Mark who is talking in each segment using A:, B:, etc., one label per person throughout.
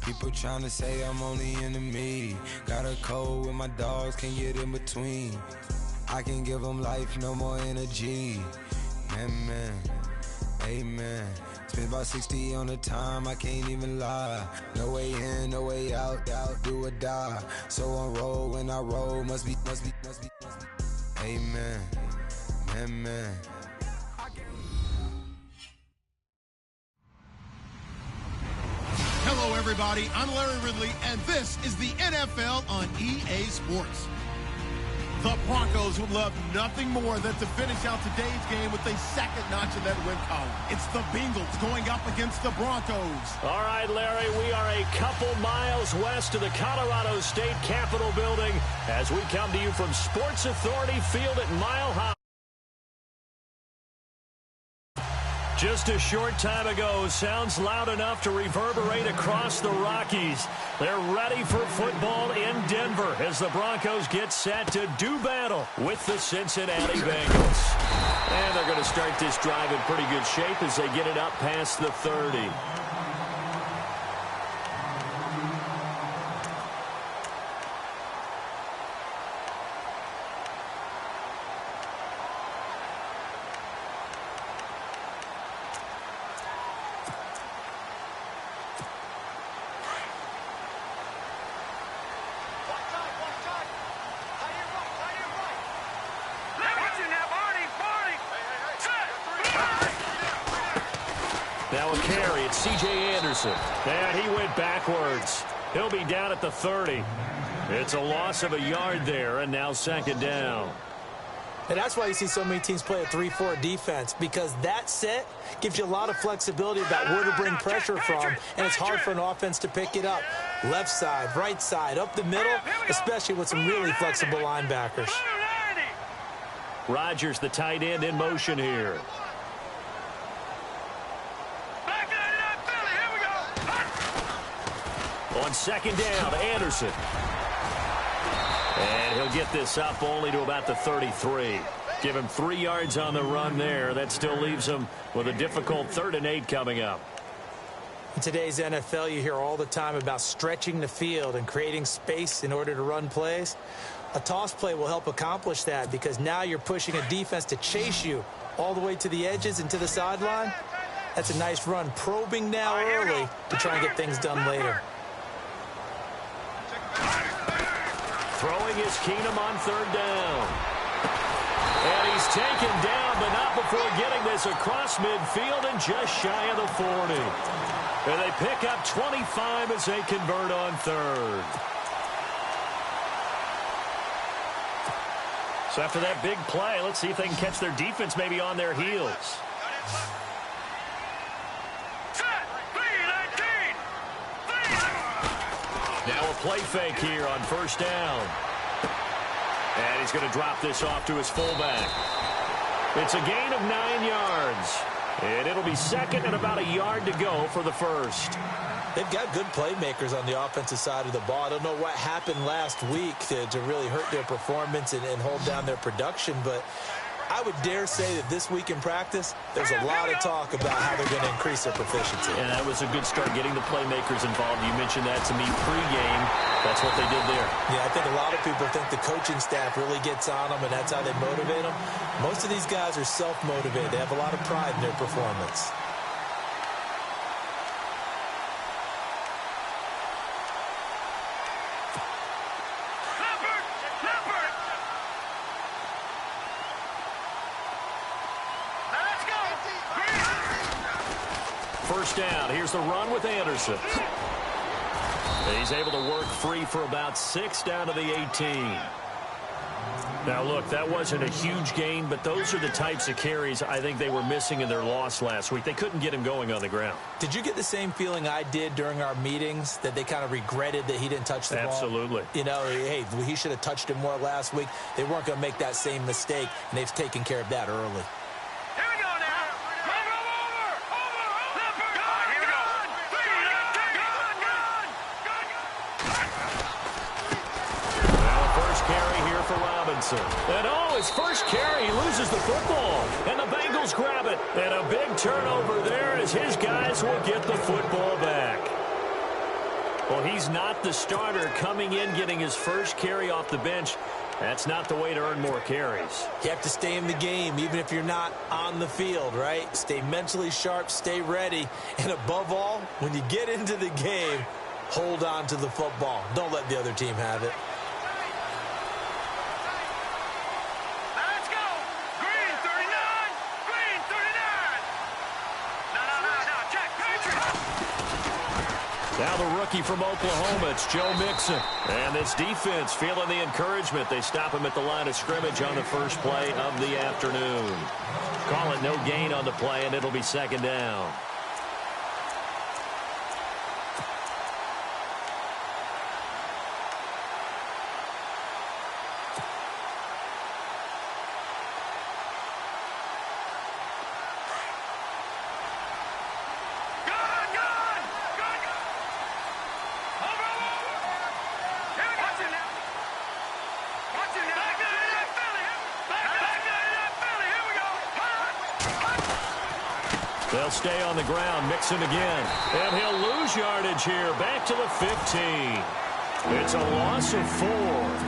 A: People trying to say I'm only enemy. Got a code with my dogs, can't get in between. I can give them life, no more energy. Man, amen. Spent about 60 on the time, I can't even lie. No way in, no way out, do or die. So on roll, when I roll, must be. Amen, man.
B: Hello, everybody. I'm Larry Ridley, and this is the NFL on EA Sports. The Broncos would love nothing more than to finish out today's game with a second notch in that win column. It's the Bengals going up against the Broncos.
C: All right, Larry, we are a couple miles west of the Colorado State Capitol building as we come to you from Sports Authority Field at Mile High. Just a short time ago, sounds loud enough to reverberate across the Rockies. They're ready for football in Denver as the Broncos get set to do battle with the Cincinnati Bengals. And they're going to start this drive in pretty good shape as they get it up past the 30. Now a carry, it's C.J. Anderson. And he went backwards. He'll be down at the 30. It's a loss of a yard there, and now second down.
D: And that's why you see so many teams play a 3-4 defense, because that set gives you a lot of flexibility about where to bring pressure from, and it's hard for an offense to pick it up. Left side, right side, up the middle, especially with some really flexible linebackers.
C: Rodgers, the tight end, in motion here. On second down, Anderson. And he'll get this up only to about the 33. Give him 3 yards on the run there. That still leaves him with a difficult 3rd and 8 coming up.
D: In today's NFL, you hear all the time about stretching the field and creating space in order to run plays. A toss play will help accomplish that, because now you're pushing a defense to chase you all the way to the edges and to the sideline. That's a nice run, probing now early to try and get things done later.
C: Throwing is Keenum on 3rd down. And he's taken down, but not before getting this across midfield and just shy of the 40. And they pick up 25 as they convert on 3rd. So after that big play, let's see if they can catch their defense maybe on their heels. Now a play fake here on 1st down. And he's going to drop this off to his fullback. It's a gain of 9 yards. And it'll be second and about a yard to go for the first.
D: They've got good playmakers on the offensive side of the ball. I don't know what happened last week to really hurt their performance and hold down their production, but I would dare say that this week in practice, there's a lot of talk about how they're going to increase their proficiency.
C: And that was a good start, getting the playmakers involved. You mentioned that to me pregame. That's what they did there.
D: Yeah, I think a lot of people think the coaching staff really gets on them, and that's how they motivate them. Most of these guys are self-motivated. They have a lot of pride in their performance.
C: First down. Here's the run with Anderson. He's able to work free for about 6 down to the 18. Now, look, that wasn't a huge gain, but those are the types of carries I think they were missing in their loss last week. They couldn't get him going on the ground.
D: Did you get the same feeling I did during our meetings, that they kind of regretted that he didn't touch the ball?
C: Absolutely.
D: You know, hey, he should have touched it more last week. They weren't going to make that same mistake, and they've taken care of that early.
C: And his first carry, he loses the football. And the Bengals grab it. And a big turnover there as his guys will get the football back. Well, he's not the starter coming in, getting his first carry off the bench. That's not the way to earn more carries.
D: You have to stay in the game, even if you're not on the field, right? Stay mentally sharp, stay ready. And above all, when you get into the game, hold on to the football. Don't let the other team have it.
C: Now the rookie from Oklahoma, it's Joe Mixon. And this defense feeling the encouragement. They stop him at the line of scrimmage on the first play of the afternoon. Call it no gain on the play, and it'll be second down. They'll stay on the ground. Mixon again. And he'll lose yardage here. Back to the 15. It's a loss of 4.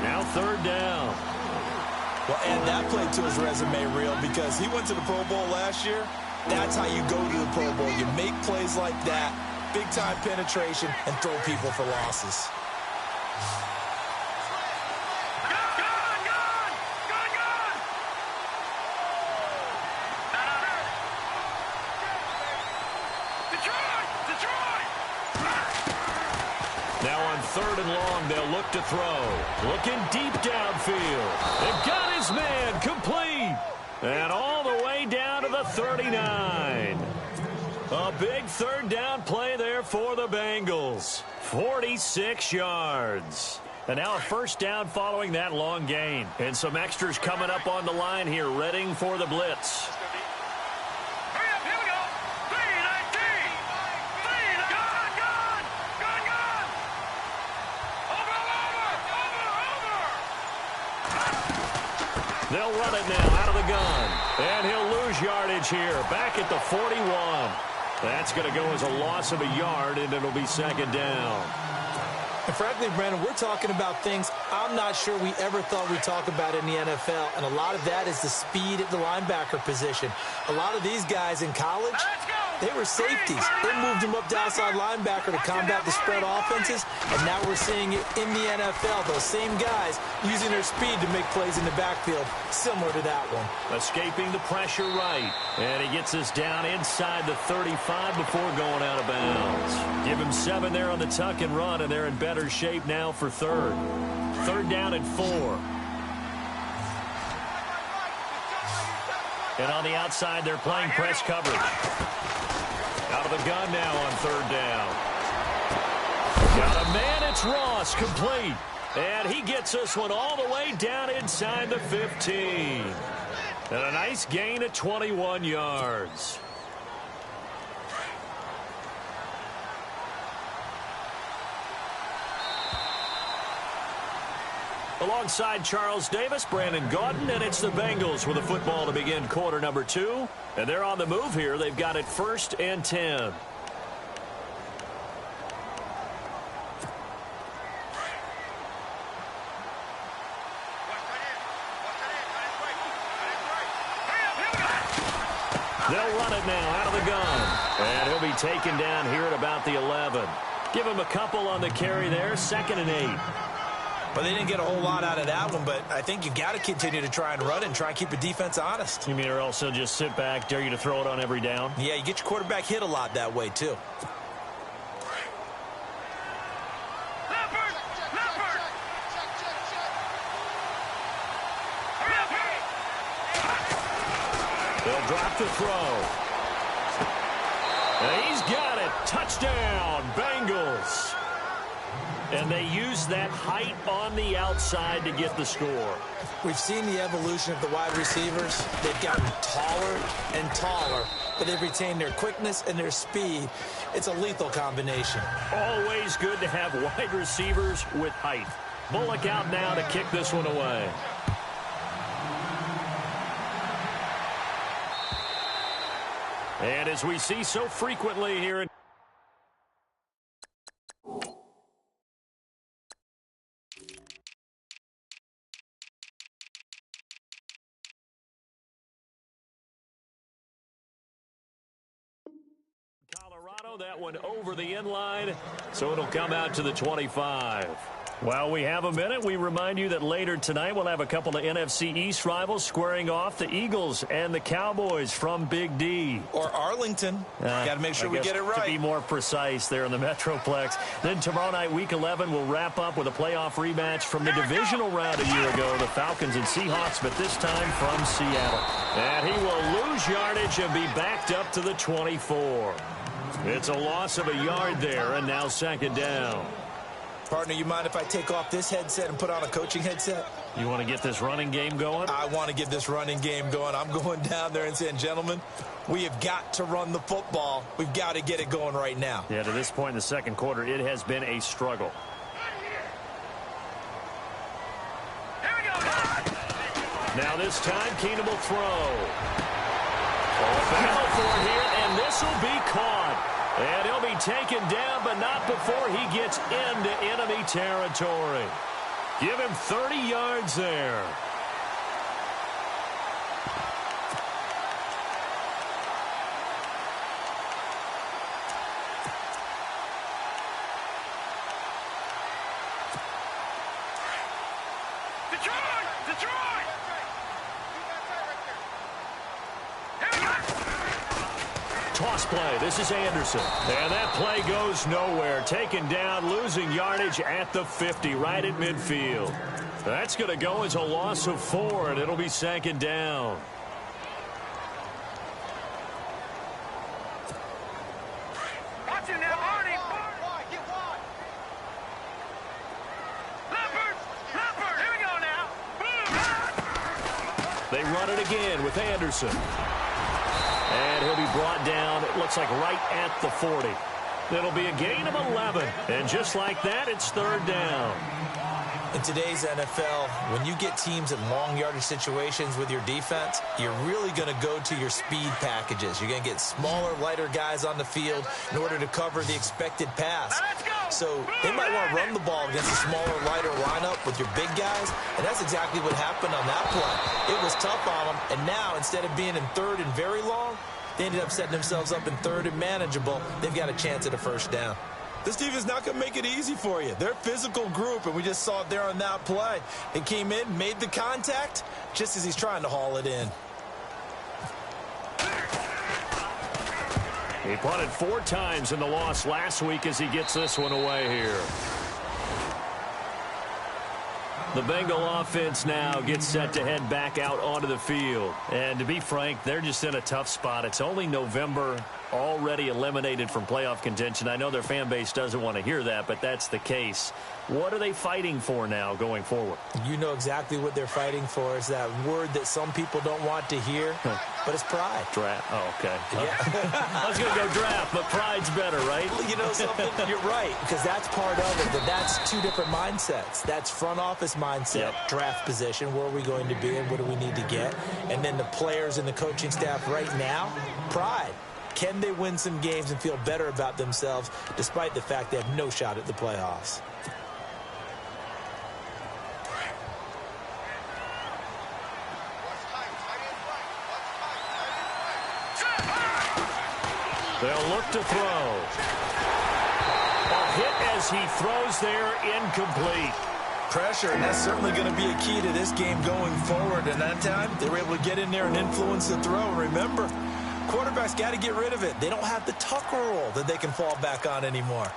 C: Now third down.
D: Well, add that play to his resume reel, because he went to the Pro Bowl last year. That's how you go to the Pro Bowl. You make plays like that, big-time penetration, and throw people for losses.
C: Third and long, they'll look to throw. Looking deep downfield. They've got his man complete. And all the way down to the 39. A big third down play there for the Bengals. 46 yards. And now a first down following that long gain. And some extras coming up on the line here, readying for the blitz. They'll run it now out of the gun. And he'll lose yardage here. Back at the 41. That's going to go as a loss of a yard, and it'll be second down.
D: And frankly, Brandon, we're talking about things I'm not sure we ever thought we'd talk about in the NFL. And a lot of that is the speed at the linebacker position. A lot of these guys in college, they were safeties. They moved them up to outside linebacker to combat the spread offenses. And now we're seeing it in the NFL. Those same guys using their speed to make plays in the backfield, similar to that one.
C: Escaping the pressure right. And he gets us down inside the 35 before going out of bounds. Give him 7 there on the tuck and run, and they're in better shape now for third. Third down and 4. And on the outside, they're playing press coverage. Out of the gun now on third down. Got a man, it's Ross, complete. And he gets this one all the way down inside the 15. And a nice gain of 21 yards. Alongside Charles Davis, Brandon Gaudin, and it's the Bengals with the football to begin quarter number 2. And they're on the move here. They've got it 1st and 10. They'll run it now out of the gun. And he'll be taken down here at about the 11. Give him a couple on the carry there, 2nd and 8.
D: But they didn't get a whole lot out of that one, but I think you've got to continue to try and run and try and keep the defense honest.
C: You mean, or else they'll just sit back, dare you to throw it on every down?
D: Yeah, you get your quarterback hit a lot that way, too.
C: They'll drop the throw. And he's got it. Touchdown, Bengals. And they use that height on the outside to get the score.
D: We've seen the evolution of the wide receivers. They've gotten taller and taller, but they've retained their quickness and their speed. It's a lethal combination.
C: Always good to have wide receivers with height. Bullock out now to kick this one away. And as we see so frequently here in Colorado, that one over the end line, so it'll come out to the 25. While we have a minute, we remind you that later tonight we'll have a couple of NFC East rivals squaring off, the Eagles and the Cowboys from Big D.
D: Or Arlington. Got to make sure we get it right.
C: To be more precise there in the Metroplex. Then tomorrow night, Week 11, we'll wrap up with a playoff rematch from the divisional round a year ago, the Falcons and Seahawks, but this time from Seattle. And he will lose yardage and be backed up to the 24. It's a loss of a yard there, and now second down.
D: Partner, you mind if I take off this headset and put on a coaching headset?
C: You want to get this running game going?
D: I want to get this running game going. I'm going down there and saying, gentlemen, we have got to run the football. We've got to get it going right now.
C: Yeah, to this point in the second quarter, it has been a struggle.
E: Here we go.
C: Now this time, Keenum will throw. Battle for it here, and this will be caught. And he'll be taken down, but not before he gets into enemy territory. Give him 30 yards there.
E: Detroit!
C: Toss play. This is Anderson. And that play goes nowhere. Taken down, losing yardage at the 50, right at midfield. That's going to go as a loss of 4, and it'll be second down.
E: Watch it now, Arnie. Leopard, here we go now.
C: They run it again with Anderson. And he'll be brought down, it looks like right at the 40. It'll be a gain of 11. And just like that, it's third down.
D: In today's NFL, when you get teams in long yardage situations with your defense, you're really going to go to your speed packages. You're going to get smaller, lighter guys on the field in order to cover the expected pass. So they might want to run the ball against a smaller, lighter lineup with your big guys, and that's exactly what happened on that play. It was tough on them, and now instead of being in third and very long, they ended up setting themselves up in third and manageable. They've got a chance at a first down. This team is not going to make it easy for you. They're a physical group, and we just saw it there on that play. They came in, made the contact, just as he's trying to haul it in.
C: He punted 4 times in the loss last week as he gets this one away here. The Bengal offense now gets set to head back out onto the field. And to be frank, they're just in a tough spot. It's only November, already eliminated from playoff contention. I know their fan base doesn't want to hear that, but that's the case. What are they fighting for now going forward?
D: You know exactly what they're fighting for. Is that word that some people don't want to hear, but it's pride.
C: Draft. Oh, okay.
D: Yeah.
C: I was going to go draft, but pride's better, right?
D: Well, you know something? You're right, because that's part of it. But that's 2 different mindsets. That's front office mindset, draft position, where are we going to be and what do we need to get? And then the players and the coaching staff right now, pride. Can they win some games and feel better about themselves despite the fact they have no shot at the playoffs?
C: They'll look to throw. A hit as he throws there, incomplete.
D: Pressure, and that's certainly going to be a key to this game going forward. And that time, they were able to get in there and influence the throw. Remember, quarterbacks got to get rid of it. They don't have the Tucker rule that they can fall back on anymore.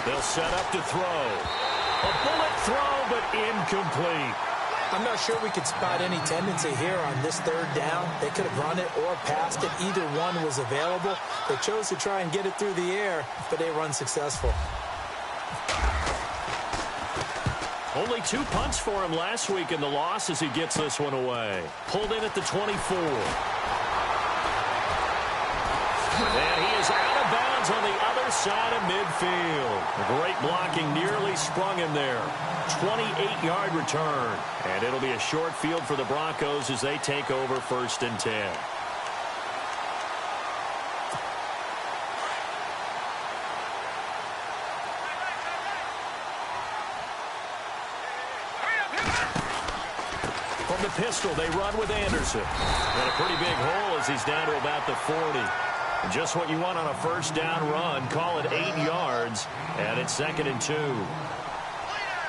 C: They'll set up to throw. A bullet throw, but incomplete.
D: I'm not sure we could spot any tendency here on this third down. They could have run it or passed it. Either one was available. They chose to try and get it through the air, but they were unsuccessful.
C: Only 2 punts for him last week in the loss as he gets this one away. Pulled in at the 24. And he is out of bounds on the other side of midfield. Great blocking nearly sprung him there. 28-yard return. And it'll be a short field for the Broncos as they take over 1st and 10. From the pistol, they run with Anderson. And a pretty big hole as he's down to about the 40. Just what you want on a first down run. Call it 8 yards, and it's 2nd and 2.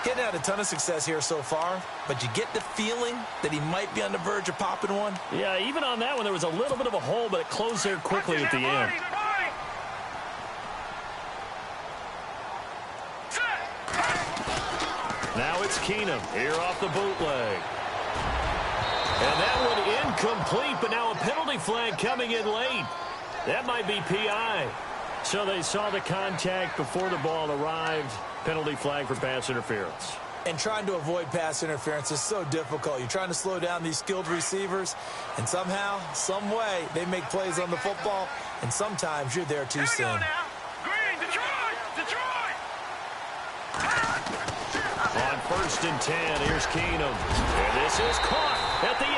D: Getting had a ton of success here so far, but you get the feeling that he might be on the verge of popping one.
C: Yeah, even on that one, there was a little bit of a hole, but it closed there quickly at the end. Now it's Keenum here off the bootleg. And that one incomplete, but now a penalty flag coming in late. That might be PI. So they saw the contact before the ball arrived. Penalty flag for pass interference.
D: And trying to avoid pass interference is so difficult. You're trying to slow down these skilled receivers, and somehow, some way, they make plays on the football, and sometimes you're there too soon.
E: Green, Detroit!
C: On 1st and 10, here's Keenum. And this is caught at the 8.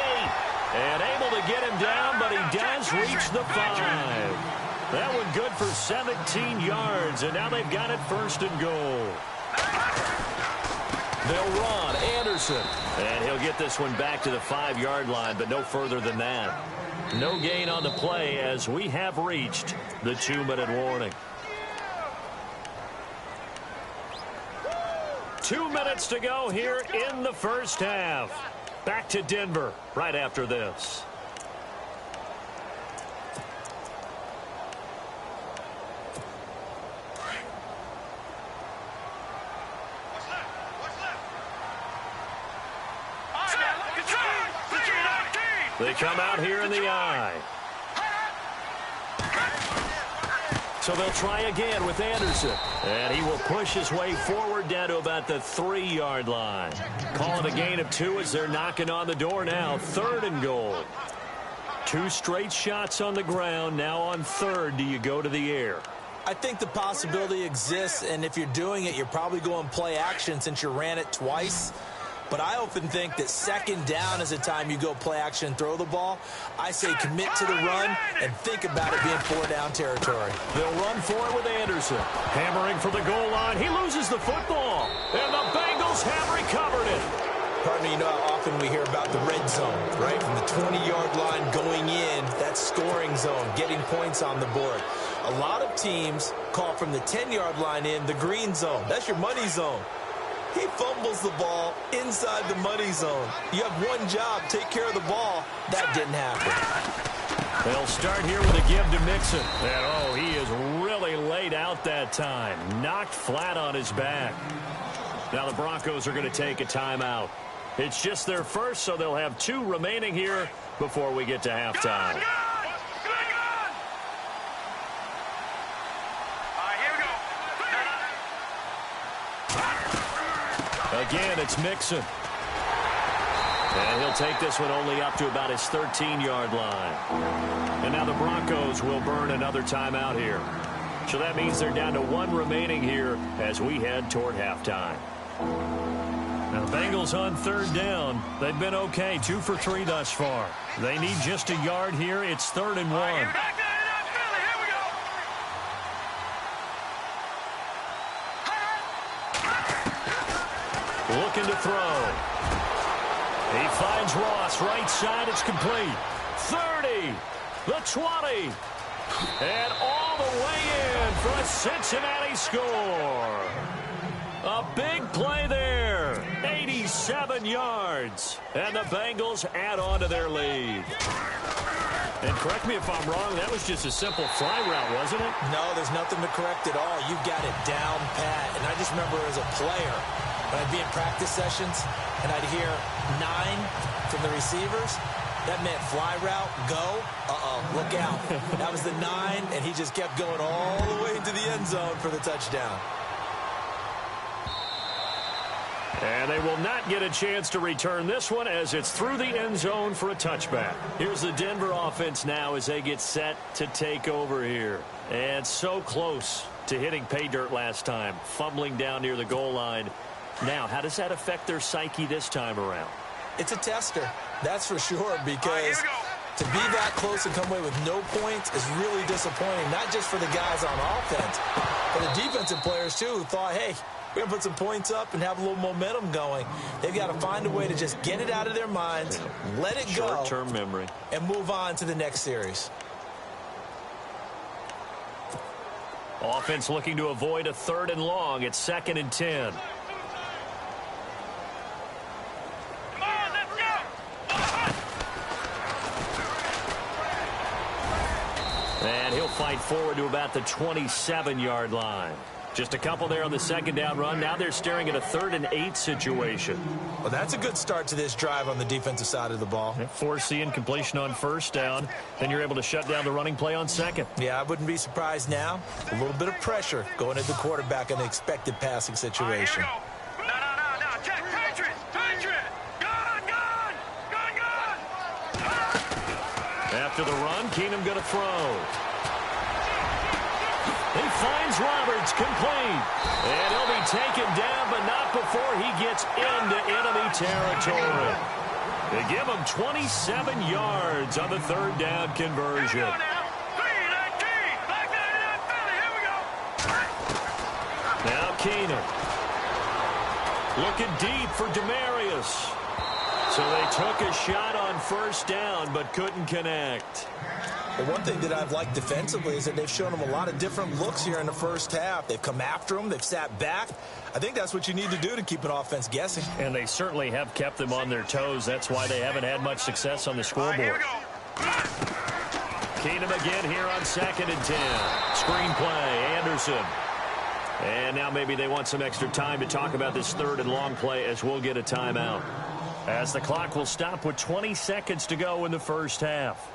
C: And able to get him down, but he does reach the 5. That one good for 17 yards, and now they've got it 1st and goal. They'll run Anderson, and he'll get this one back to the 5-yard line, but no further than that. No gain on the play as we have reached the 2-minute warning. 2 minutes to go here in the first half. Back to Denver right after this. They come out here in the eye. So they'll try again with Anderson. And he will push his way forward down to about the 3-yard line. Call it a gain of 2 as they're knocking on the door now. 3rd and goal. 2 straight shots on the ground. Now on 3rd, do you go to the air?
D: I think the possibility exists, and if you're doing it, you're probably going play action since you ran it twice. But I often think that 2nd down is the time you go play action and throw the ball. I say commit to the run and think about it being 4-down territory.
C: They'll run for it with Anderson. Hammering for the goal line. He loses the football. And the Bengals have recovered it.
D: Pardon me, you know how often we hear about the red zone, right? From the 20-yard line going in, that scoring zone, getting points on the board. A lot of teams call from the 10-yard line in the green zone. That's your money zone. He fumbles the ball inside the money zone. You have one job, take care of the ball. That didn't happen.
C: They'll start here with a give to Mixon. And, oh, he is really laid out that time. Knocked flat on his back. Now the Broncos are going to take a timeout. It's just their first, so they'll have 2 remaining here before we get to halftime. Again, it's Mixon. And he'll take this one only up to about his 13-yard line. And now the Broncos will burn another timeout here. So that means they're down to 1 remaining here as we head toward halftime. Now the Bengals on 3rd down. They've been okay, 2 for 3 thus far. They need just a yard here. It's 3rd and 1. Looking to throw. He finds Ross right side. It's complete. 30. The 20. And all the way in for a Cincinnati score. A big play there. 87 yards. And the Bengals add on to their lead. And correct me if I'm wrong, that was just a simple fly route, wasn't it?
D: No, there's nothing to correct at all. You've got it down pat. And I just remember as a player, when I'd be in practice sessions and I'd hear 9 from the receivers, that meant fly route, go, look out. That was the 9, and he just kept going all the way into the end zone for the touchdown.
C: And they will not get a chance to return this one as it's through the end zone for a touchback. Here's the Denver offense now as they get set to take over here. And so close to hitting pay dirt last time, fumbling down near the goal line. Now, how does that affect their psyche this time around?
D: It's a tester, that's for sure, because to be that close and come away with no points is really disappointing, not just for the guys on offense, but the defensive players, too, who thought, hey, we're going to put some points up and have a little momentum going. They've got to find a way to just get it out of their minds, let it go,
C: short-term memory,
D: and move on to the next series.
C: Offense looking to avoid a 3rd and long. It's 2nd and 10.
E: Come on, let's go!
C: And he'll fight forward to about the 27-yard line. Just a couple there on the 2nd down run. Now they're staring at a 3rd and 8 situation.
D: Well, that's a good start to this drive on the defensive side of the ball.
C: Force the incompletion on 1st down. Then you're able to shut down the running play on 2nd.
D: Yeah, I wouldn't be surprised now. A little bit of pressure going at the quarterback in the expected passing situation.
E: All right, here we go. No. Check. Patriot. Gun.
C: After the run, Keenum going to throw. He finds Roberts, complete. And he'll be taken down, but not before he gets into enemy territory. They give him 27 yards on the 3rd down conversion. Now Keenum. Looking deep for Demarius. So they took a shot on 1st down, but couldn't connect.
D: The one thing that I've liked defensively is that they've shown them a lot of different looks here in the 1st half. They've come after them. They've sat back. I think that's what you need to do to keep an offense guessing.
C: And they certainly have kept them on their toes. That's why they haven't had much success on the scoreboard. Keenum again here on 2nd and 10. Screen play, Anderson. And now maybe they want some extra time to talk about this 3rd and long play as we'll get a timeout. As the clock will stop with 20 seconds to go in the 1st half.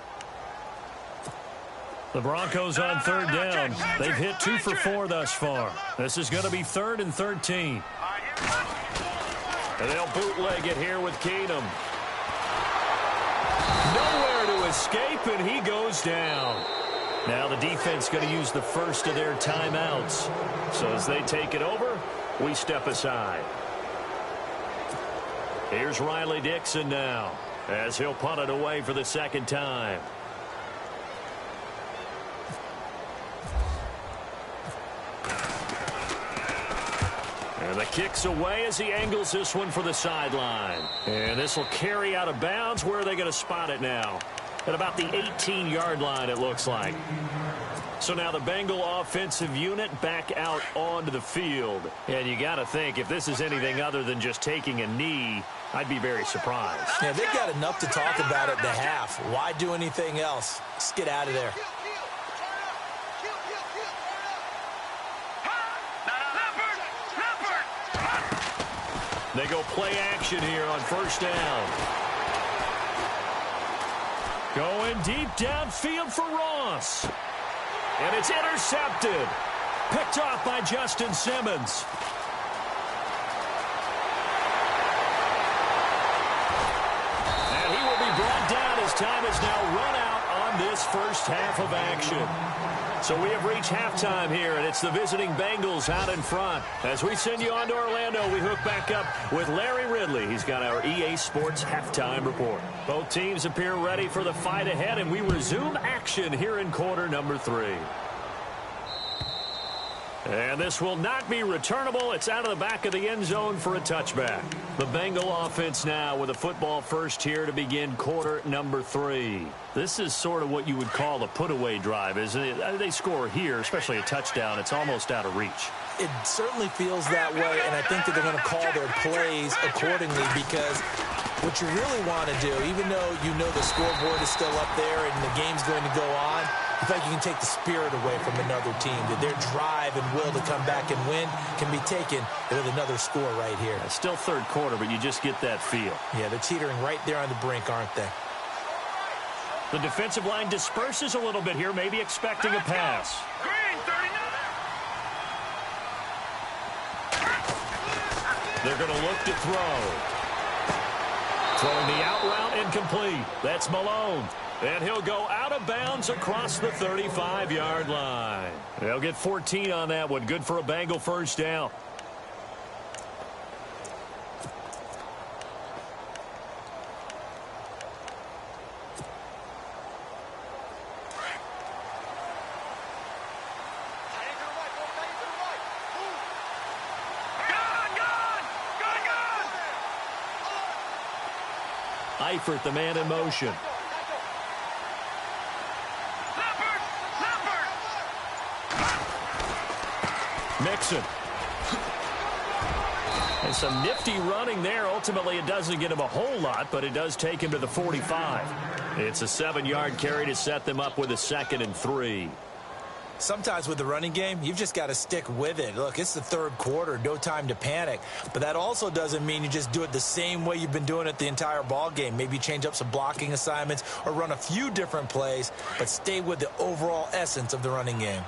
C: The Broncos on 3rd down. They've hit 2 for 4 thus far. This is going to be 3rd and 13. And they'll bootleg it here with Keenum. Nowhere to escape, and he goes down. Now the defense going to use the first of their timeouts. So as they take it over, we step aside. Here's Riley Dixon now as he'll punt it away for the 2nd time. And the kick's away as he angles this one for the sideline. And this will carry out of bounds. Where are they going to spot it now? At about the 18-yard line, it looks like. So now the Bengal offensive unit back out onto the field. And you got to think, if this is anything other than just taking a knee, I'd be very surprised.
D: Yeah, they've got enough to talk about at the half. Why do anything else? Just get out of there.
C: They go play action here on 1st down. Going deep downfield for Ross. And it's intercepted. Picked off by Justin Simmons. And he will be brought down as time is now run out on this 1st half of action. So we have reached halftime here, and it's the visiting Bengals out in front. As we send you on to Orlando, we hook back up with Larry Ridley. He's got our EA Sports halftime report. Both teams appear ready for the fight ahead, and we resume action here in quarter number 3. And this will not be returnable. It's out of the back of the end zone for a touchback. The Bengal offense now with a football first here to begin quarter number 3. This is sort of what you would call a put-away drive, isn't it? They score here, especially a touchdown. It's almost out of reach.
D: It certainly feels that way, and I think that they're going to call their plays accordingly because what you really want to do, even though you know the scoreboard is still up there and the game's going to go on, I feel like you can take the spirit away from another team, that their drive and will to come back and win can be taken with another score right here.
C: It's still third quarter, but you just get that feel.
D: Yeah, they're teetering right there on the brink, aren't they?
C: The defensive line disperses a little bit here, maybe expecting a pass.
E: Green, 39.
C: They're going to look to throw. Throwing the out route incomplete. That's Malone. And he'll go out of bounds across the 35-yard line. They'll get 14 on that one. Good for a Bengal first down. Eifert, the man in motion. Mixon. And some nifty running there. Ultimately, it doesn't get him a whole lot, but it does take him to the 45. It's a 7-yard carry to set them up with a 2nd and 3.
D: Sometimes with the running game, you've just got to stick with it. Look, it's the third quarter, no time to panic. But that also doesn't mean you just do it the same way you've been doing it the entire ball game. Maybe change up some blocking assignments or run a few different plays, but stay with the overall essence of the running game.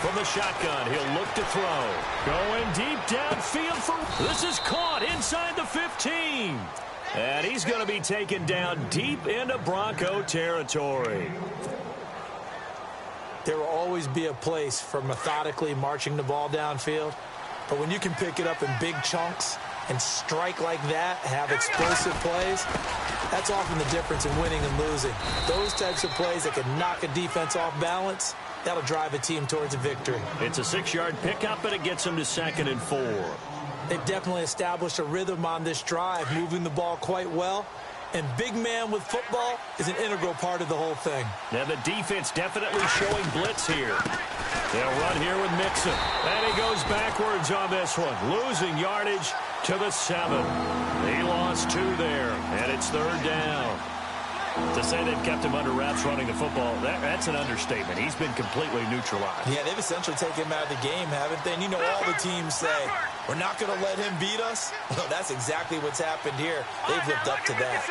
C: From the shotgun, he'll look to throw. Going deep downfield for... This is caught inside the 15. And he's going to be taken down deep into Bronco territory.
D: There will always be a place for methodically marching the ball downfield. But when you can pick it up in big chunks and strike like that, have explosive plays, that's often the difference in winning and losing. Those types of plays that can knock a defense off balance, that'll drive a team towards a victory.
C: It's a 6-yard pickup, and it gets them to 2nd and 4.
D: They've definitely established a rhythm on this drive, moving the ball quite well. And big man with football is an integral part of the whole thing.
C: Now the defense definitely showing blitz here. They'll run here with Mixon. And he goes backwards on this one, losing yardage to the 7. He lost 2 there, and it's 3rd down. To say they've kept him under wraps running the football, that's an understatement. He's been completely neutralized.
D: Yeah, they've essentially taken him out of the game, haven't they? And you know all the teams say, we're not going to let him beat us. Well, that's exactly what's happened here. They've lived up to that.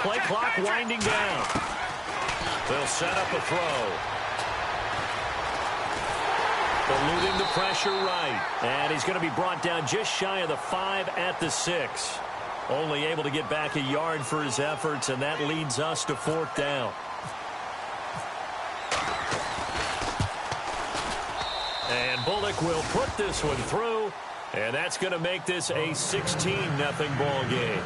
C: Play clock winding down. They'll set up a throw. Eluding the pressure right. And he's going to be brought down just shy of the 5 at the 6. Only able to get back a yard for his efforts, and that leads us to 4th down. And Bullock will put this one through, and that's going to make this a 16-0 ball game.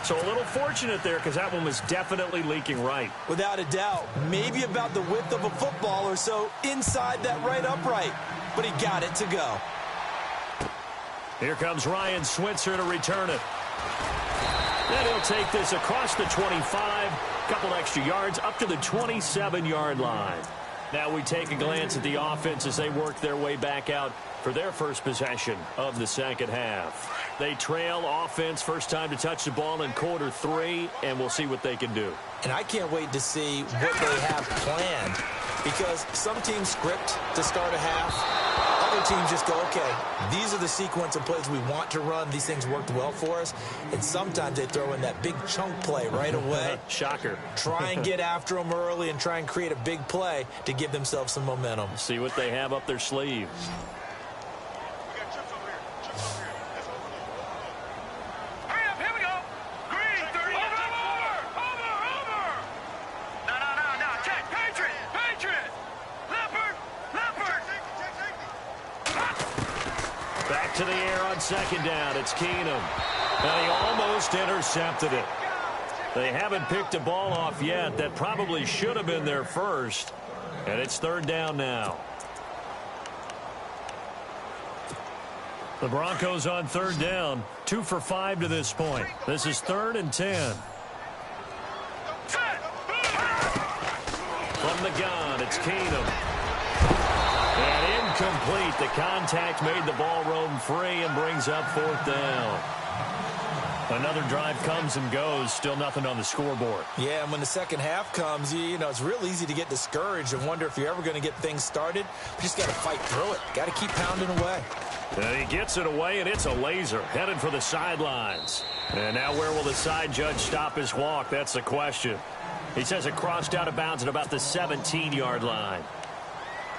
C: So a little fortunate there because that one was definitely leaking right.
D: Without a doubt. Maybe about the width of a football or so inside that right upright. But he got it to go.
C: Here comes Ryan Switzer to return it. Then he'll take this across the 25. Couple extra yards up to the 27-yard line. Now we take a glance at the offense as they work their way back out for their first possession of the second half. They trail offense, first time to touch the ball in quarter 3, and we'll see what they can do.
D: And I can't wait to see what they have planned, because some teams script to start a half. Other teams just go, okay, these are the sequence of plays we want to run. These things worked well for us. And sometimes they throw in that big chunk play right away.
C: Shocker.
D: Try and get after them early and try and create a big play to give themselves some momentum.
C: See what they have up their sleeve. To the air on second down. It's Keenum. And he almost intercepted it. They haven't picked a ball off yet. That probably should have been their first. And it's third down now. The Broncos on third down. 2 for 5 to this point. This is 3rd and 10. From the gun, it's Keenum. And incomplete. The contact made the ball roam free and brings up 4th down. Another drive comes and goes. Still nothing on the scoreboard.
D: Yeah, and when the second half comes, you know, it's real easy to get discouraged and wonder if you're ever going to get things started. You just got to fight through it. Got to keep pounding away.
C: And he gets it away, and it's a laser. Headed for the sidelines. And now where will the side judge stop his walk? That's the question. He says it crossed out of bounds at about the 17-yard line.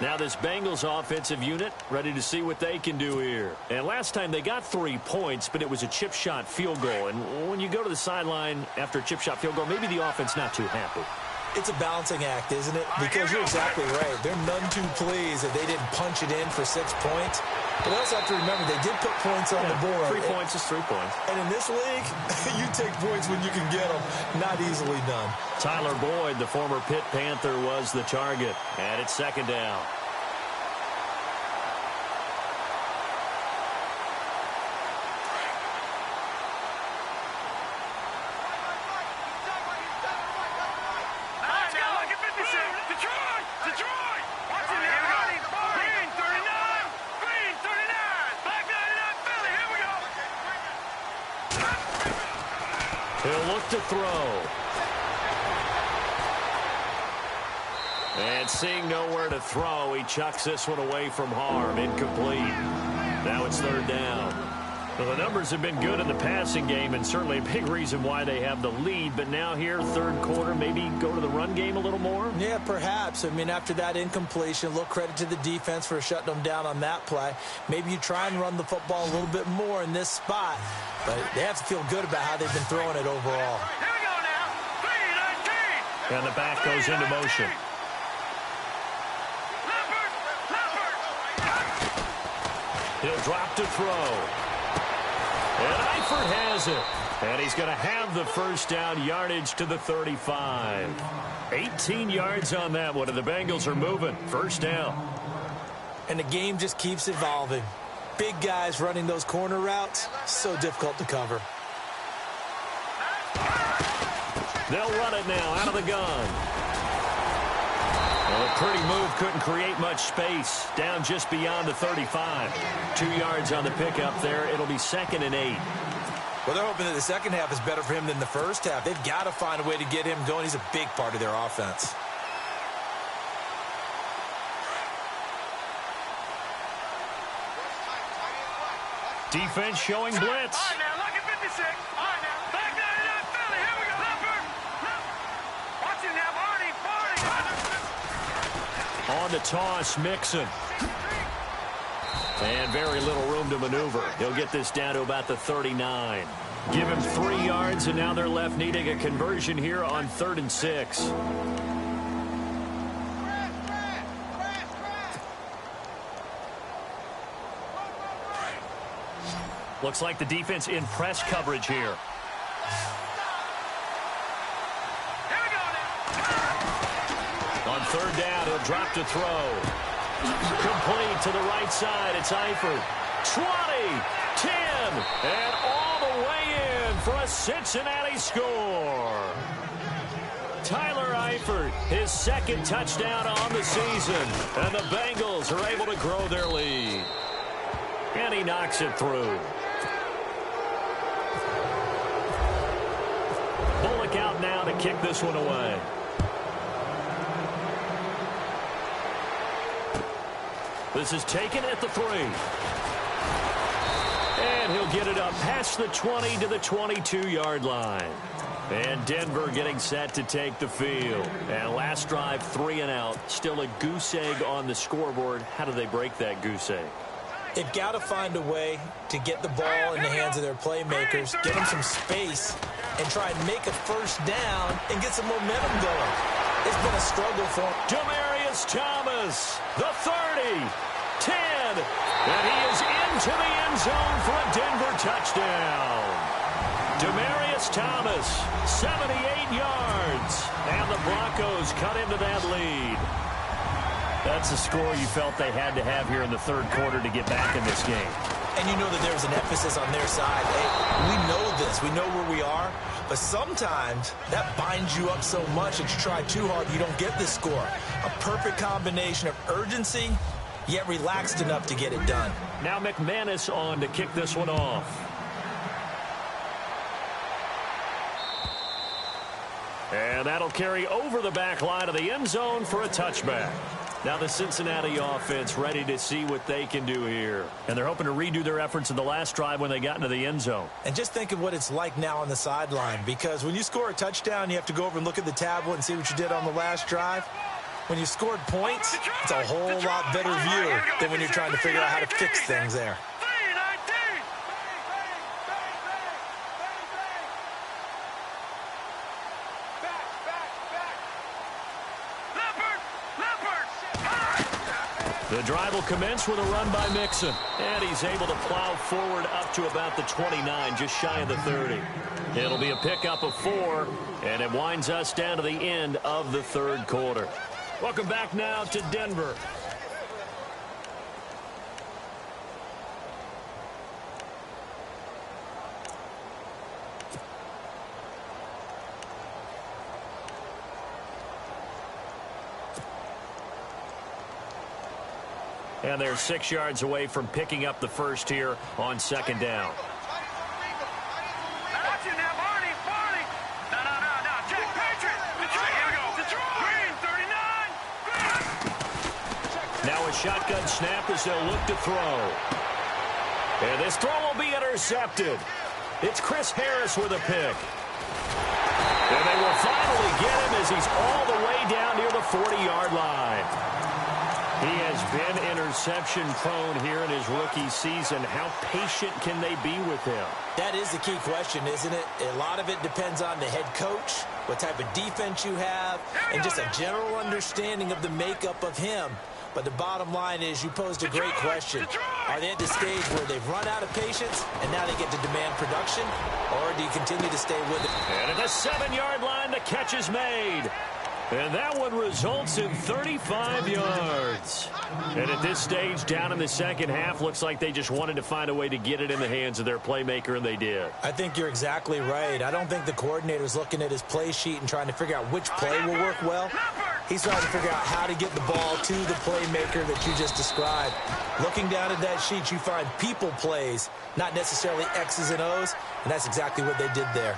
C: Now this Bengals offensive unit ready to see what they can do here. And last time they got 3 points, but it was a chip shot field goal. And when you go to the sideline after a chip shot field goal, maybe the offense not too happy.
D: It's a balancing act, isn't it? Because you're exactly right. They're none too pleased that they didn't punch it in for 6 points. But also have to remember, they did put points on the board.
C: 3 points is 3 points.
D: And in this league, you take points when you can get them. Not easily done.
C: Tyler Boyd, the former Pitt Panther, was the target. And it's second down. He'll look to throw. And seeing nowhere to throw, he chucks this one away from harm. Incomplete. Now it's third down. Well, the numbers have been good in the passing game, and certainly a big reason why they have the lead. But now here, third quarter, maybe go to the run game a little more?
D: Yeah, perhaps. I mean, after that incompletion, a little credit to the defense for shutting them down on that play. Maybe you try and run the football a little bit more in this spot. But they have to feel good about how they've been throwing it overall.
E: Here we go now. 3-19.
C: And the back goes into motion. He'll drop to throw. And Eifert has it. And he's going to have the first down yardage to the 35. 18 yards on that one, and the Bengals are moving. First down.
D: And the game just keeps evolving. Big guys running those corner routes, so difficult to cover.
C: They'll run it now out of the gun. Well, a pretty move, couldn't create much space. Down just beyond the 35. 2 yards on the pickup there. It'll be 2nd and 8.
D: Well, they're hoping that the second half is better for him than the first half. They've got to find a way to get him going. He's a big part of their offense.
C: Defense showing blitz.
E: All right, now, look at 56. All right, now. Back 99, Philly. Here we go. Leopard. Watch it now, Barney.
C: On the toss, Mixon. And very little room to maneuver. He'll get this down to about the 39. Give him 3 yards, and now they're left needing a conversion here on 3rd and 6. Looks like the defense in press coverage here. On third down, he'll drop to throw. Complete to the right side. It's Eifert. 20, 10, and all the way in for a Cincinnati score. Tyler Eifert, his 2nd touchdown on the season, and the Bengals are able to grow their lead. And he knocks it through. Bullock out now to kick this one away. This is taken at the 3. And he'll get it up past the 20 to the 22-yard line. And Denver getting set to take the field. And last drive, 3 and out. Still a goose egg on the scoreboard. How do they break that goose egg?
D: They've got to find a way to get the ball in the hands of their playmakers, get them some space, and try and make a first down and get some momentum going. It's been a struggle for him.
C: Demaryius Thomas, the 30, 10, and he is into the end zone for a Denver touchdown. Demaryius Thomas, 78 yards. And the Broncos cut into that lead. That's a score you felt they had to have here in the third quarter to get back in this game.
D: And you know that there's an emphasis on their side. Hey, we know this. We know where we are. But sometimes that binds you up so much that you try too hard, you don't get this score. A perfect combination of urgency, yet relaxed enough to get it done.
C: Now McManus on to kick this one off. And that'll carry over the back line of the end zone for a touchback. Now the Cincinnati offense ready to see what they can do here. And they're hoping to redo their efforts in the last drive when they got into the end zone.
D: And just think of what it's like now on the sideline. Because when you score a touchdown, you have to go over and look at the tablet and see what you did on the last drive. When you scored points, it's a whole lot better view than when you're trying to figure out how to fix things there.
C: The drive will commence with a run by Mixon. And he's able to plow forward up to about the 29, just shy of the 30. It'll be a pickup of 4, and it winds us down to the end of the third quarter. Welcome back now to Denver. And they're 6 yards away from picking up the first here on second down.
E: Watch it now, Barney. No. Check, Patriot. Detroit. Here we go. Detroit. Green, 39.
C: Now a shotgun snap as they'll look to throw. And this throw will be intercepted. It's Chris Harris with a pick. And they will finally get him as he's all the way down near the 40-yard line. He has been interception-prone here in his rookie season. How patient can they be with him?
D: That is the key question, isn't it? A lot of it depends on the head coach, what type of defense you have, and just a general understanding of the makeup of him. But the bottom line is you posed a great question. Are they at the stage where they've run out of patience and now they get to demand production, or do you continue to stay with it?
C: And at the 7-yard line, the catch is made. And that one results in 35 yards. And at this stage, down in the second half, looks like they just wanted to find a way to get it in the hands of their playmaker, and they did.
D: I think you're exactly right. I don't think the coordinator's looking at his play sheet and trying to figure out which play will work well. He's trying to figure out how to get the ball to the playmaker that you just described. Looking down at that sheet, you find people plays, not necessarily X's and O's, and that's exactly what they did there.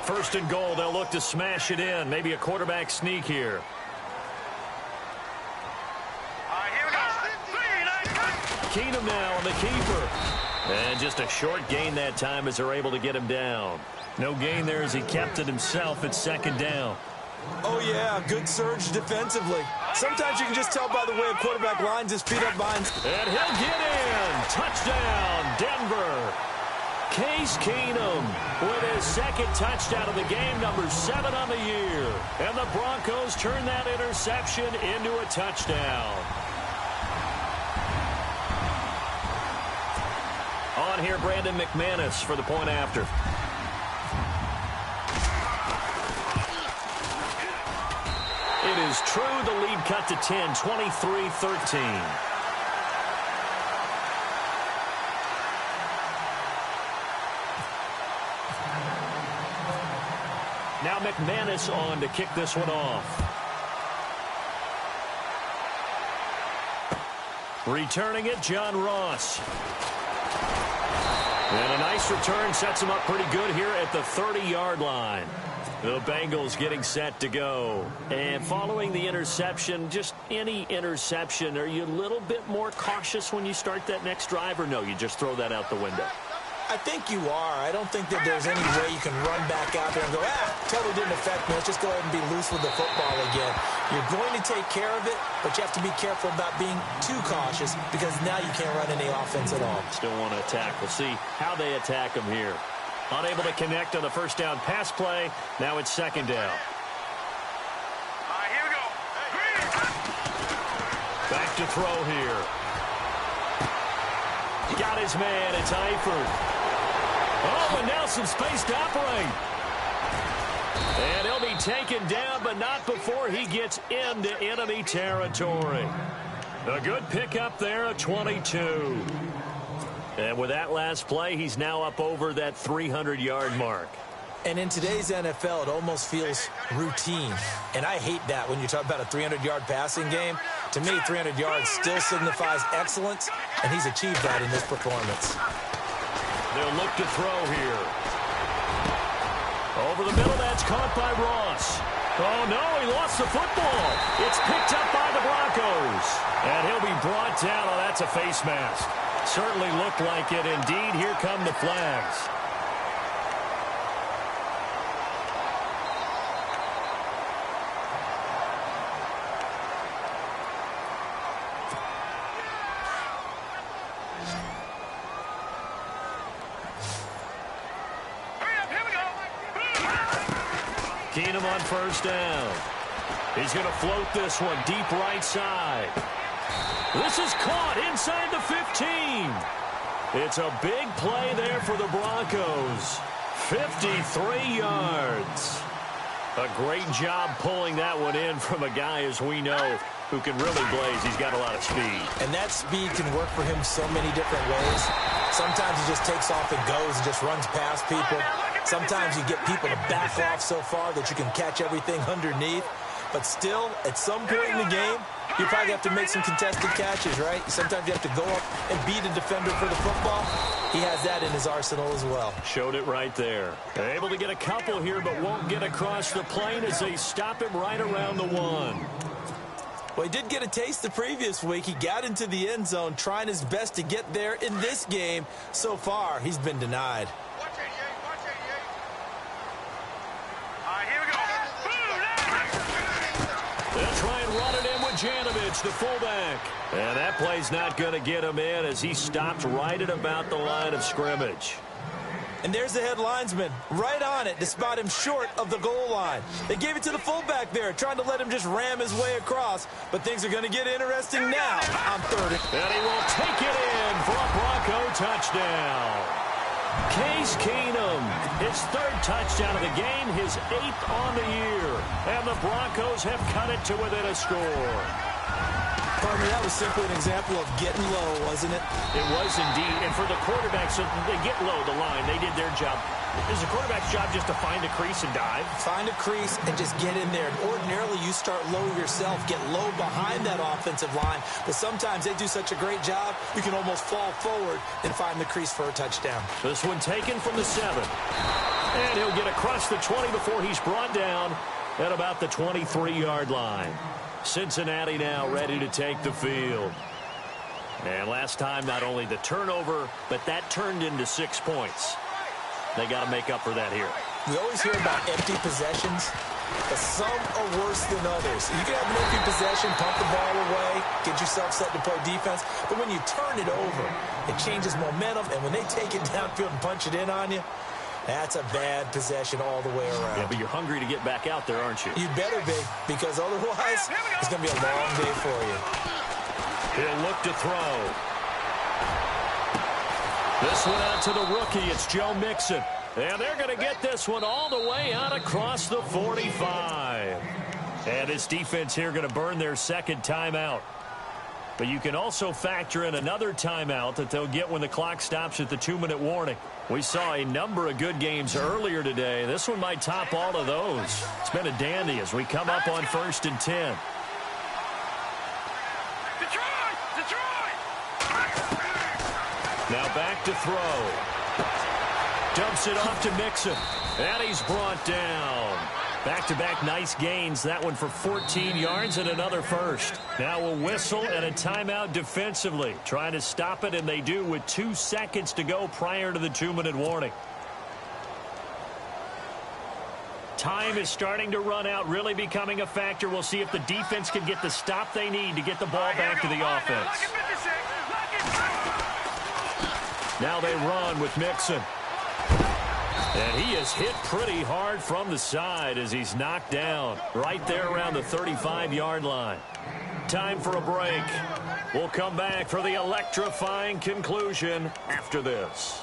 C: First and goal, they'll look to smash it in. Maybe a quarterback sneak here.
E: Here we go.
C: Keenum now on the keeper. And just a short gain that time as they're able to get him down. No gain there as he kept it himself at second down.
D: Oh, yeah, good surge defensively. Sometimes you can just tell by the way a quarterback lines his feet up behind.
C: And he'll get in. Touchdown, Denver. Case Keenum with his second touchdown of the game, number 7 on the year. And the Broncos turn that interception into a touchdown. On here, Brandon McManus for the point after. It is true, the lead cut to 10, 23-13. Now McManus on to kick this one off. Returning it, John Ross. And a nice return sets him up pretty good here at the 30-yard line. The Bengals getting set to go. And following the interception, just any interception, are you a little bit more cautious when you start that next drive, or no, you just throw that out the window?
D: I think you are. I don't think that there's any way you can run back out there and go, totally didn't affect me. Let's just go ahead and be loose with the football again. You're going to take care of it, but you have to be careful about being too cautious because now you can't run any offense at all.
C: Still want to attack. We'll see how they attack him here. Unable to connect on the first down pass play. Now it's second down.
E: Here we go. Green.
C: Back to throw here. Got his man. It's Eifert. Oh, and now some space to operate. And he'll be taken down, but not before he gets into enemy territory. A good pickup there, a 22. And with that last play, he's now up over that 300-yard mark.
D: And in today's NFL, it almost feels routine. And I hate that when you talk about a 300-yard passing game. To me, 300 yards still signifies excellence, and he's achieved that in this performance.
C: They'll look to throw here. Over the middle, that's caught by Ross. Oh, no, he lost the football. It's picked up by the Broncos. And he'll be brought down. Oh, that's a face mask. Certainly looked like it. Indeed, here come the flags. Keenum on first down. He's going to float this one deep right side. This is caught inside the 15. It's a big play there for the Broncos. 53 yards. A great job pulling that one in from a guy, as we know, who can really blaze. He's got a lot of speed.
D: And that speed can work for him so many different ways. Sometimes he just takes off and goes and just runs past people. Sometimes you get people to back off so far that you can catch everything underneath. But still, at some point in the game, you probably have to make some contested catches, right? Sometimes you have to go up and beat a defender for the football. He has that in his arsenal as well.
C: Showed it right there. Able to get a couple here, but won't get across the plane as they stop him right around the 1.
D: Well, he did get a taste the previous week. He got into the end zone trying his best to get there in this game. So far, he's been denied.
E: Watch 88, watch 88. All right, here we go.
C: They'll try and run it in with Janovich, the fullback. And that play's not going to get him in as he stopped right at about the line of scrimmage.
D: And there's the head linesman right on it to spot him short of the goal line. They gave it to the fullback there, trying to let him just ram his way across. But things are going to get interesting now on third.
C: And he will take it in for a Bronco touchdown. Case Keenum, his third touchdown of the game, his 8th on the year. And the Broncos have cut it to within a score.
D: Pardon me, that was simply an example of getting low, wasn't it?
C: It was indeed. And for the quarterbacks, so they get low the line. They did their job. Is the quarterback's job just to find a crease and dive?
D: Find a crease and just get in there. And ordinarily, you start low yourself, get low behind that offensive line. But sometimes they do such a great job, you can almost fall forward and find the crease for a touchdown.
C: This one taken from the 7. And he'll get across the 20 before he's brought down at about the 23-yard line. Cincinnati now ready to take the field. And last time, not only the turnover, but that turned into 6 points. They got to make up for that here.
D: We always hear about empty possessions, but some are worse than others. You can have an empty possession, pump the ball away, get yourself set to play defense, but when you turn it over, it changes momentum, and when they take it downfield and punch it in on you, that's a bad possession all the way around.
C: Yeah, but you're hungry to get back out there, aren't you?
D: You better be, because otherwise, it's going to be a long day for you.
C: He'll look to throw. This one out to the rookie. It's Joe Mixon. And they're going to get this one all the way out across the 45. And this defense here going to burn their second timeout. But you can also factor in another timeout that they'll get when the clock stops at the 2-minute warning. We saw a number of good games earlier today. This one might top all of those. It's been a dandy as we come up on 1st and 10. Now back to throw. Dumps it off to Mixon. And he's brought down. Back-to-back nice gains. That one for 14 yards and another first. Now a whistle and a timeout defensively. Trying to stop it, and they do with 2 seconds to go prior to the 2-minute warning. Time is starting to run out, really becoming a factor. We'll see if the defense can get the stop they need to get the ball back to the offense. Now they run with Mixon. And he is hit pretty hard from the side as he's knocked down right there around the 35-yard line. Time for a break. We'll come back for the electrifying conclusion after this.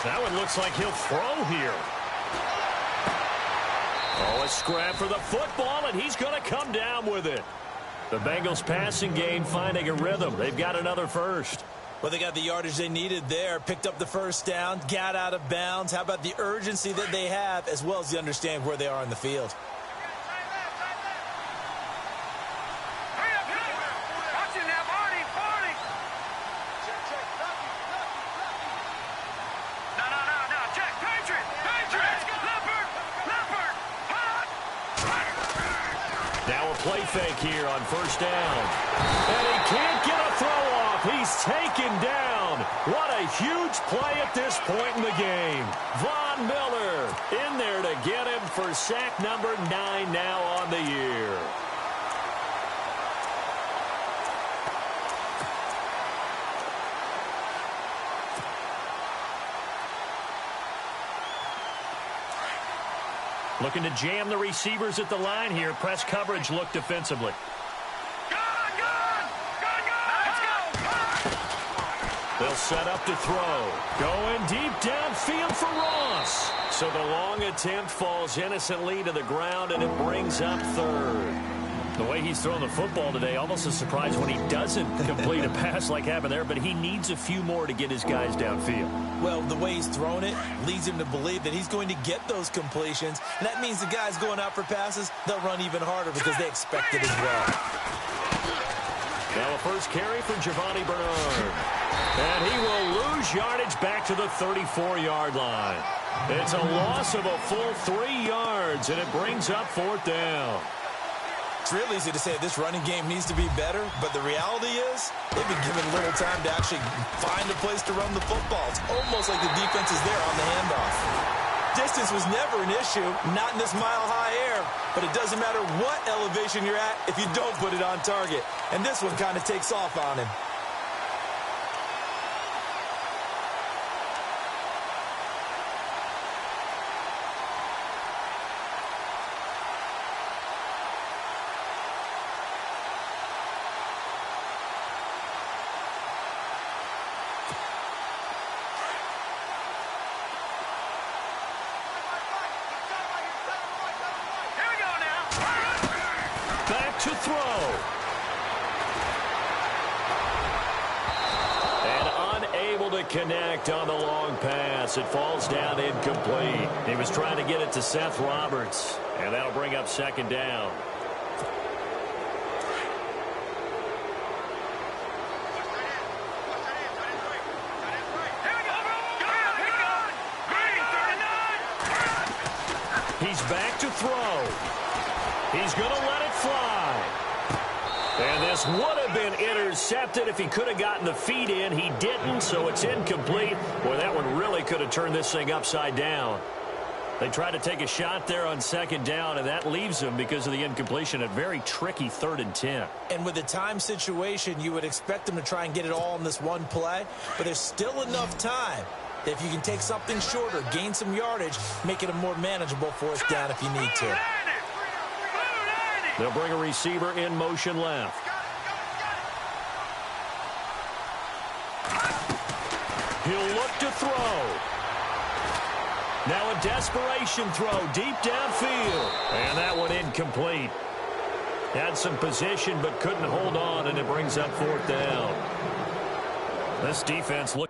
C: That one looks like he'll throw here. Oh, a scrap for the football, and he's going to come down with it. The Bengals passing game finding a rhythm. They've got another first.
D: Well, they got the yardage they needed there, picked up the first down, got out of bounds. How about the urgency that they have, as well as the understanding where they are in the field?
C: Play fake here on first down. And he can't get a throw off. He's taken down. What a huge play at this point in the game. Von Miller in there to get him for sack number 9 now on the year. Looking to jam the receivers at the line here. Press coverage look defensively. They'll set up to throw. Going deep downfield for Ross. So the long attempt falls innocently to the ground, and it brings up third. The way he's thrown the football today, almost a surprise when he doesn't complete a pass like happened there, but he needs a few more to get his guys downfield.
D: Well, the way he's thrown it leads him to believe that he's going to get those completions, and that means the guys going out for passes, they'll run even harder because they expect it as well.
C: Now a first carry for Giovanni Bernard. And he will lose yardage back to the 34-yard line. It's a loss of a full 3 yards, and it brings up fourth down.
D: It's real easy to say this running game needs to be better, but the reality is they've been given little time to actually find a place to run the football. It's almost like the defense is there on the handoff. Distance was never an issue, not in this mile-high air, but it doesn't matter what elevation you're at if you don't put it on target. And this one kind of takes off on him.
C: To throw. And unable to connect on the long pass. It falls down incomplete. He was trying to get it to Seth Roberts. And that'll bring up second down. He's back to throw. He's going to let it fly. And this would have been intercepted if he could have gotten the feet in. He didn't, so it's incomplete. Boy, that one really could have turned this thing upside down. They tried to take a shot there on second down, and that leaves them, because of the incompletion, a very tricky 3rd and 10.
D: And with the time situation, you would expect them to try and get it all in this one play, but there's still enough time. If you can take something shorter, gain some yardage, make it a more manageable 4th down if you need to.
C: They'll bring a receiver in motion left. He'll look to throw. Now a desperation throw deep downfield. And that one incomplete. Had some position but couldn't hold on, and it brings up 4th down. This defense looks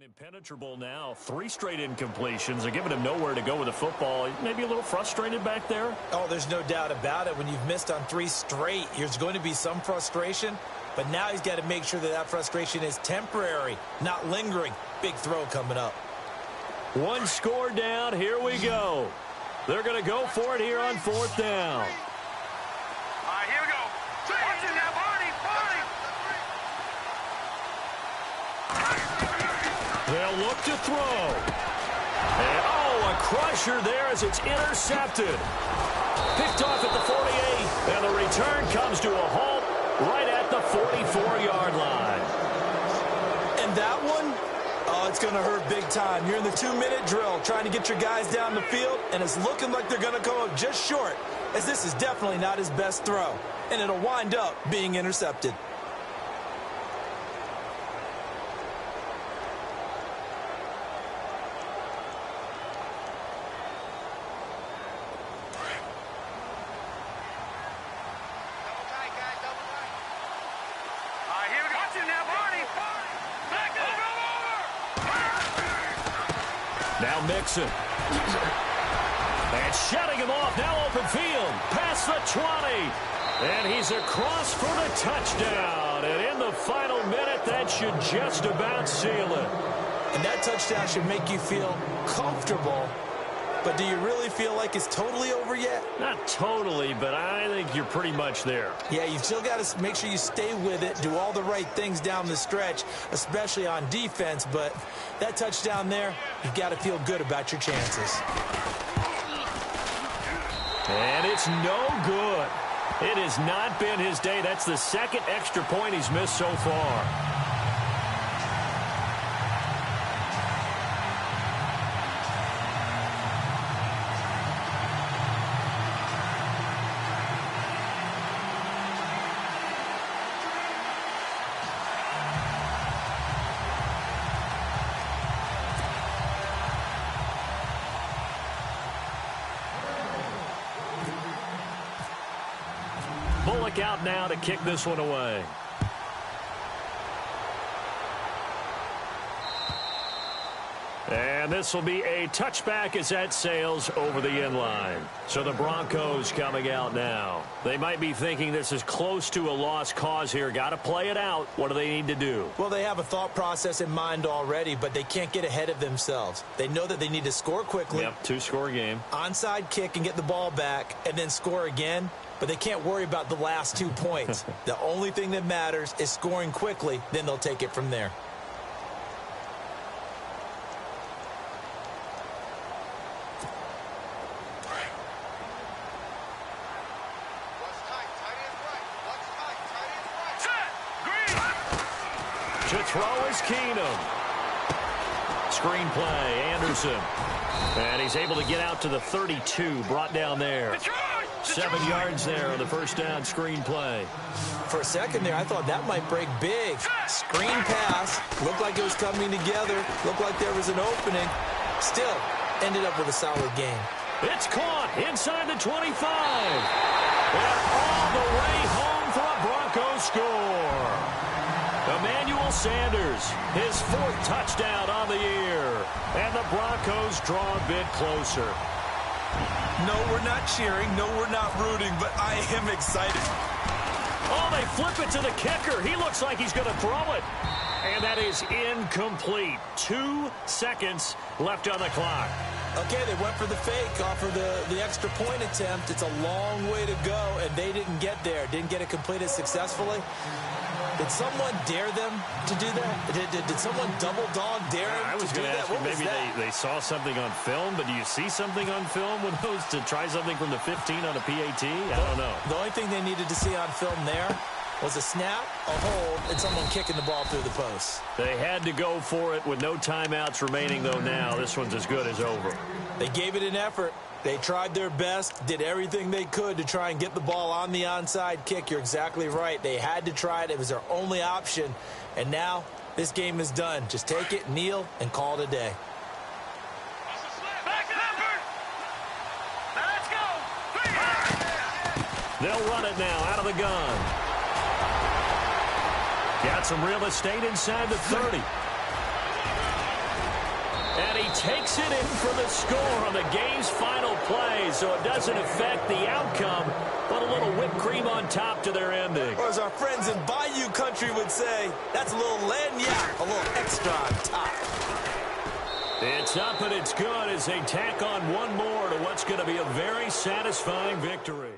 C: Impenetrable now. 3 straight incompletions. They're giving him nowhere to go with the football. Maybe a little frustrated back there.
D: Oh, there's no doubt about it. When you've missed on 3 straight, there's going to be some frustration. But now he's got to make sure that that frustration is temporary, not lingering. Big throw coming up.
C: 1 score down. Here we go. They're going to go for it here on 4th down.
E: All right, here we go. Watch it now, Barney.
C: They'll look to throw. And, a crusher there as it's intercepted. Picked off at the 48, and the return comes to a halt right at the 44-yard line.
D: And that one, it's going to hurt big time. You're in the 2-minute drill trying to get your guys down the field, and it's looking like they're going to come up just short, as this is definitely not his best throw, and it'll wind up being intercepted.
C: Now Mixon. And shutting him off. Now open field. Past the 20. And he's across for the touchdown. And in the final minute, that should just about seal it.
D: And that touchdown should make you feel comfortable. But do you really feel like it's totally over yet?
C: Not totally, but I think you're pretty much there.
D: Yeah, you've still got to make sure you stay with it, do all the right things down the stretch, especially on defense. But that touchdown there, you've got to feel good about your chances.
C: And it's no good. It has not been his day. That's the 2nd extra point he's missed so far. Bullock out now to kick this one away. And this will be a touchback as that sails over the end line. So the Broncos coming out now. They might be thinking this is close to a lost cause here. Got to play it out. What do they need to do?
D: Well, they have a thought process in mind already, but they can't get ahead of themselves. They know that they need to score quickly.
C: Yep, 2-score game.
D: Onside kick and get the ball back and then score again. But they can't worry about the last 2 points. The only thing that matters is scoring quickly. Then they'll take it from there.
C: To throw is Keenum. Screen play, Anderson. And he's able to get out to the 32, brought down there. 7 yards there on the first down screen play.
D: For a second there, I thought that might break big. Screen pass. Looked like it was coming together. Looked like there was an opening. Still, ended up with a solid game.
C: It's caught inside the 25. And all the way home for a Broncos score. Emmanuel Sanders, his 4th touchdown on the year. And the Broncos draw a bit closer.
D: No, we're not cheering. No, we're not rooting, but I am excited.
C: Oh, they flip it to the kicker. He looks like he's going to throw it. And that is incomplete. 2 seconds left on the clock.
D: Okay, they went for the fake off of the extra point attempt. It's a long way to go, and they didn't get there. Didn't get it completed successfully. Did someone dare them to do that? Did someone double dog dare them
C: I was
D: to do
C: going to
D: that?
C: ask you, maybe they saw something on film, but do you see something on film with those to try something from the 15 on a PAT? I don't know.
D: The only thing they needed to see on film there was a snap, a hold, and someone kicking the ball through the post.
C: They had to go for it with no timeouts remaining, though, now. This one's as good as over.
D: They gave it an effort. They tried their best, did everything they could to try and get the ball on the onside kick. You're exactly right. They had to try it. It was their only option. And now this game is done. Just take it, kneel, and call it a day.
C: They'll run it now out of the gun. Got some real estate inside the 30. And he takes it in for the score on the game's final play, so it doesn't affect the outcome, but a little whipped cream on top to their ending.
F: Or as our friends in Bayou Country would say, that's a little lagniappe, a little extra on top.
C: It's up and it's good as they tack on one more to what's going to be a very satisfying victory.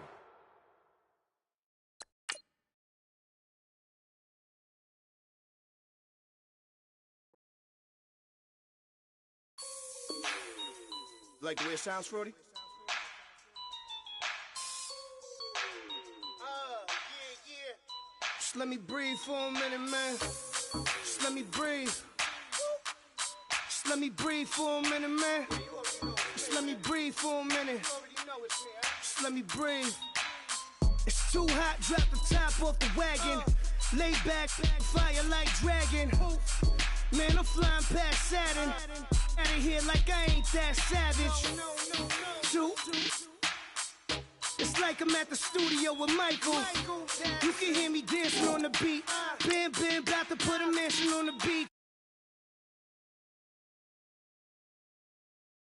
G: Like the way it sounds, Frody? Yeah. Just let me breathe for a minute, man. Just let me breathe. Just let me breathe for a minute, man. Just let me breathe for a minute. Just let me breathe. It's too hot, drop the top off the wagon. Lay back, fire like dragon. Man, I'm flying past Saturn. Out of here like I ain't that savage. It's like I'm at the studio with Michael. You can hear me dancing on the beat. Bam, bam, about to put a mansion on the beat.